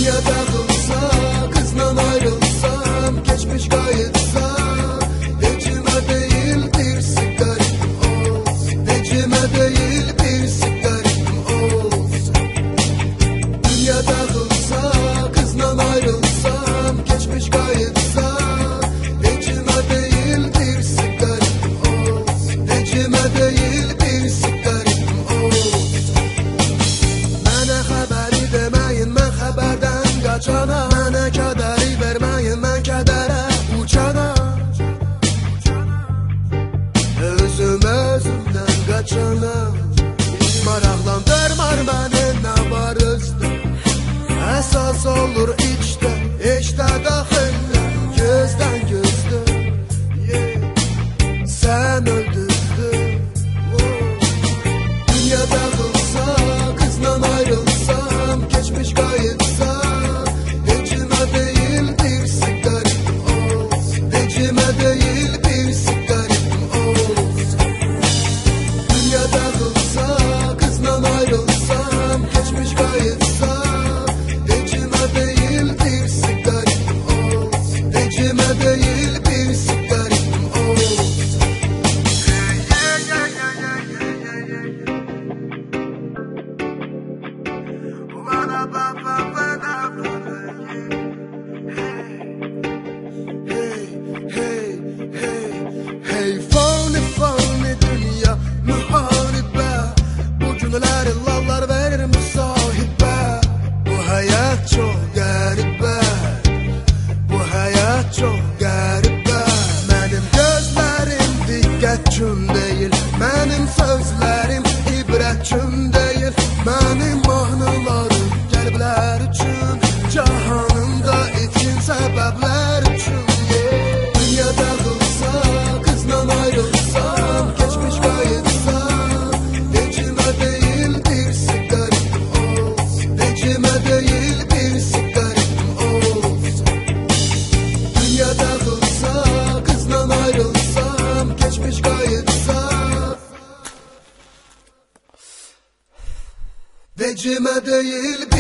Dünya dağılsa, kızla ayrılsam, geçmiş kayıtsa, vecime değil bir sigarim olsun, vecime değil bir sigarim olsun. Dünya dağılsa, kızla ayrılsam, geçmiş kayıtsa, vecime değil bir sigarim olsun, vecime değil bir sigarim olsun. Mənə xəbəri deməyin, mən xəbərdən qaçana, mənə kədəri verməyin, mən kədərə uçana. Özümdən qaçana, maraqlandırmar məni nə var özdə. Əsas olur içdə, içdə daxildə, gözdən gözdə. Sən öldürdün. Dünya dağılsa, kızla ayrılsam, geçmiş kayıtsa, vecime değil bir sigarim olsun, vecime değil bir sigarim olsun. Dünya dağılsa, kızla ayrılsam, geçmiş kayıtsa, vecime değil bir sigarim olsun, vecime değil bir sigarim olsun. Hey fani fani dünya muharibe, bugünler illallar verir müsahibe. Bu hayat çok garibe, bu hayat çok garibe. Benim gözlerim dikkat üçün değil, benim sözlerim ibret üçün değil. Benim mahnılarım qəlblər üçün, cahanımda için səbəblər üçün. Dünya dağılsa, kızla ayrılsam, geçmiş kayıtsa, vecime değil bir sigarim olsun, vecime değil bir sigarim olsun. Dünya dağılsa, kızla ayrılsam, geçmiş kayıtsa, vecime değil